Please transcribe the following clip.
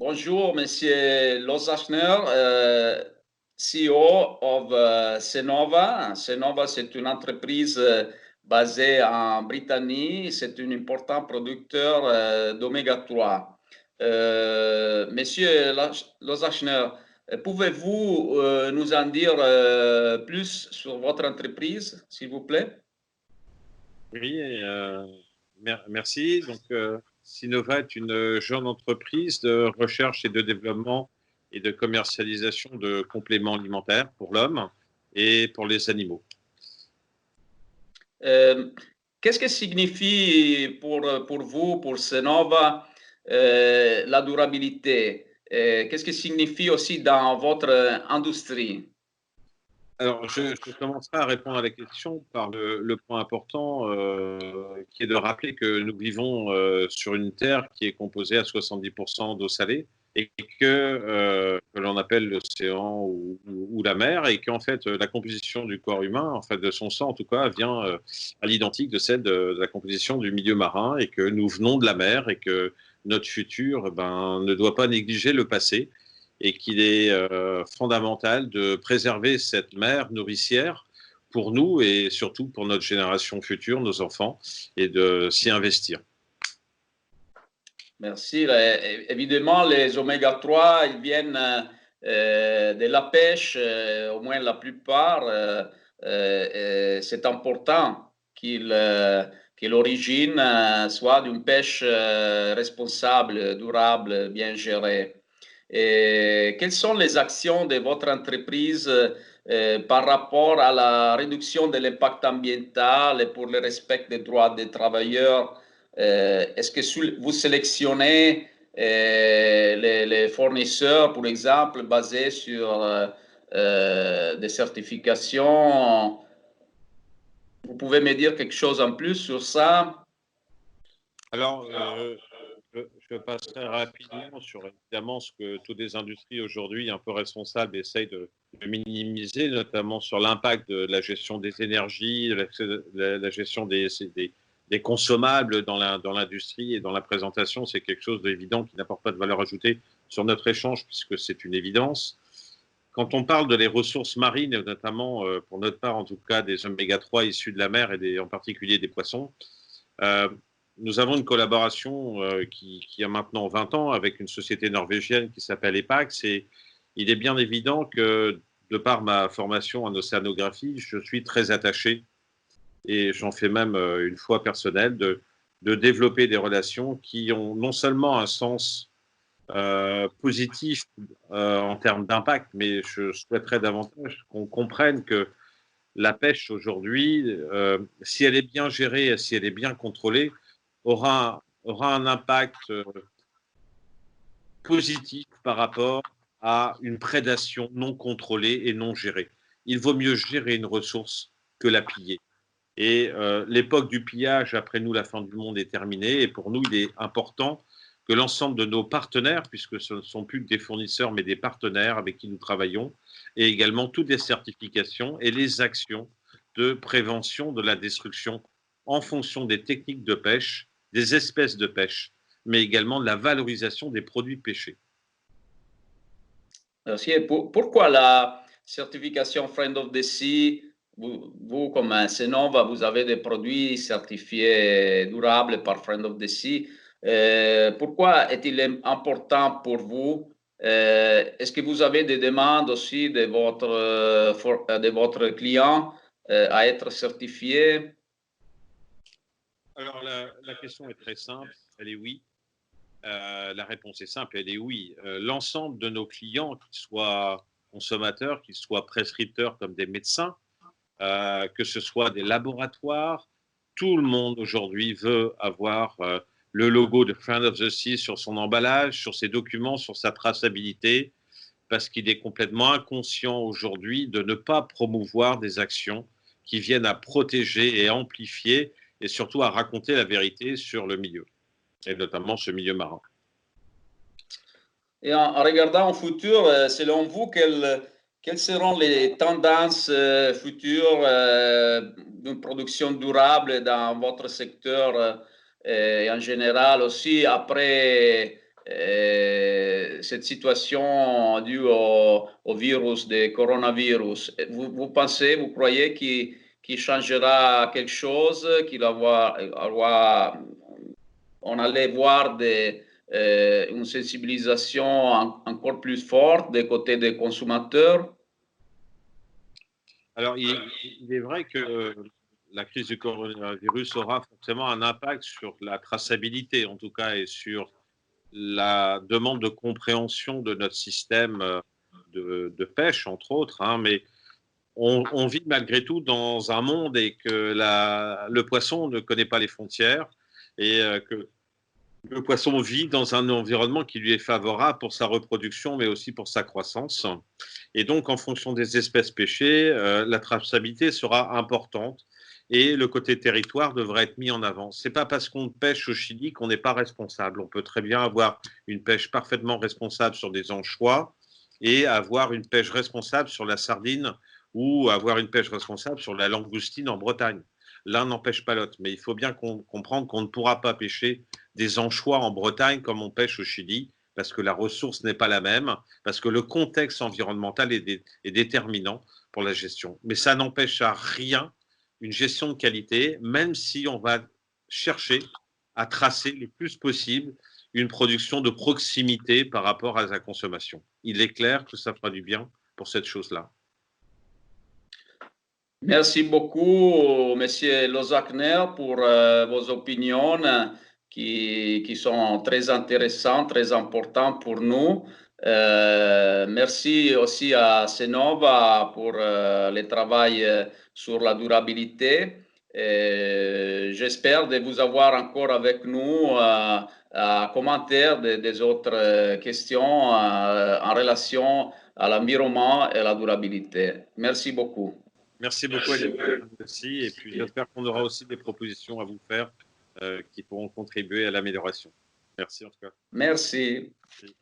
Bonjour, Monsieur Lozachner, CEO of Cenova. Cenova, c'est une entreprise basée en Britannie. C'est un important producteur d'oméga 3. Monsieur Lozachner, pouvez-vous nous en dire plus sur votre entreprise, s'il vous plaît? Oui, merci. Donc, Cenova est une jeune entreprise de recherche et de développement et de commercialisation de compléments alimentaires pour l'homme et pour les animaux. Qu'est-ce que signifie pour vous, pour Cenova, la durabilité? Qu'est-ce que signifie aussi dans votre industrie? Alors, je commencerai à répondre à la question par le point important qui est de rappeler que nous vivons sur une terre qui est composée à 70% d'eau salée et que l'on appelle l'océan ou la mer, et qu'en fait la composition du corps humain, en fait de son sang en tout cas, vient à l'identique de celle de la composition du milieu marin, et que nous venons de la mer et que notre futur ne doit pas négliger le passé, et qu'il est fondamental de préserver cette mer nourricière pour nous et surtout pour notre génération future, nos enfants, et de s'y investir. Merci. Évidemment, les oméga 3, ils viennent de la pêche, au moins la plupart. C'est important que l'origine soit d'une pêche responsable, durable, bien gérée. Et quelles sont les actions de votre entreprise par rapport à la réduction de l'impact ambiental et pour le respect des droits des travailleurs? Est-ce que vous sélectionnez les fournisseurs, par exemple, basés sur des certifications? Vous pouvez me dire quelque chose en plus sur ça? Alors, je passerai rapidement sur évidemment ce que toutes les industries aujourd'hui un peu responsables essayent de minimiser, notamment sur l'impact de la gestion des énergies, de la gestion des consommables dans l'industrie et dans la présentation. C'est quelque chose d'évident qui n'apporte pas de valeur ajoutée sur notre échange, puisque c'est une évidence. Quand on parle de les ressources marines, et notamment pour notre part en tout cas des oméga 3 issus de la mer et en particulier des poissons, nous avons une collaboration qui a maintenant 20 ans avec une société norvégienne qui s'appelle EPAX, et il est bien évident que, de par ma formation en océanographie, je suis très attaché, et j'en fais même une foi personnelle, de développer des relations qui ont non seulement un sens positif en termes d'impact, mais je souhaiterais davantage qu'on comprenne que la pêche aujourd'hui, si elle est bien gérée, si elle est bien contrôlée, aura un impact positif par rapport à une prédation non contrôlée et non gérée. Il vaut mieux gérer une ressource que la piller. Et l'époque du pillage, après nous, la fin du monde est terminée. Et pour nous, il est important que l'ensemble de nos partenaires, puisque ce ne sont plus que des fournisseurs, mais des partenaires avec qui nous travaillons, et également toutes les certifications et les actions de prévention de la destruction en fonction des techniques de pêche, des espèces de pêche, mais également de la valorisation des produits pêchés. Merci. Pourquoi la certification Friend of the Sea? Vous, comme Cenova, vous avez des produits certifiés durables par Friend of the Sea. Pourquoi est-il important pour vous? Est-ce que vous avez des demandes aussi de votre client à être certifié? Alors, la question est très simple, elle est oui. La réponse est simple, elle est oui. L'ensemble de nos clients, qu'ils soient consommateurs, qu'ils soient prescripteurs comme des médecins, que ce soit des laboratoires, tout le monde aujourd'hui veut avoir le logo de Friend of the Sea sur son emballage, sur ses documents, sur sa traçabilité, parce qu'il est complètement inconscient aujourd'hui de ne pas promouvoir des actions qui viennent à protéger et à amplifier et surtout à raconter la vérité sur le milieu, et notamment ce milieu marin. Et en regardant au futur, selon vous, quelles seront les tendances futures d'une production durable dans votre secteur et en général aussi après cette situation due au virus, du coronavirus, vous pensez, vous croyez qu'il changera quelque chose, on allait voir une sensibilisation encore plus forte des côtés des consommateurs? Alors, il est vrai que la crise du coronavirus aura forcément un impact sur la traçabilité, en tout cas, et sur la demande de compréhension de notre système de pêche, entre autres. Hein, mais on vit malgré tout dans un monde et que le poisson ne connaît pas les frontières et que le poisson vit dans un environnement qui lui est favorable pour sa reproduction, mais aussi pour sa croissance. Et donc, en fonction des espèces pêchées, la traçabilité sera importante et le côté territoire devrait être mis en avant. Ce n'est pas parce qu'on pêche au Chili qu'on n'est pas responsable. On peut très bien avoir une pêche parfaitement responsable sur des anchois et avoir une pêche responsable sur la sardine ou avoir une pêche responsable sur la langoustine en Bretagne. L'un n'empêche pas l'autre, mais il faut bien comprendre qu'on ne pourra pas pêcher des anchois en Bretagne comme on pêche au Chili, parce que la ressource n'est pas la même, parce que le contexte environnemental est déterminant pour la gestion. Mais ça n'empêche à rien une gestion de qualité, même si on va chercher à tracer le plus possible une production de proximité par rapport à sa consommation. Il est clair que ça fera du bien pour cette chose-là. Merci beaucoup, Monsieur Lozachner, pour vos opinions qui sont très intéressantes, très importantes pour nous. Merci aussi à Senova pour le travail sur la durabilité. J'espère de vous avoir encore avec nous à commentaire des autres questions en relation à l'environnement et à la durabilité. Merci beaucoup. Merci beaucoup, Alexandre, aussi. Et puis, j'espère qu'on aura aussi des propositions à vous faire qui pourront contribuer à l'amélioration. Merci en tout cas. Merci. Merci.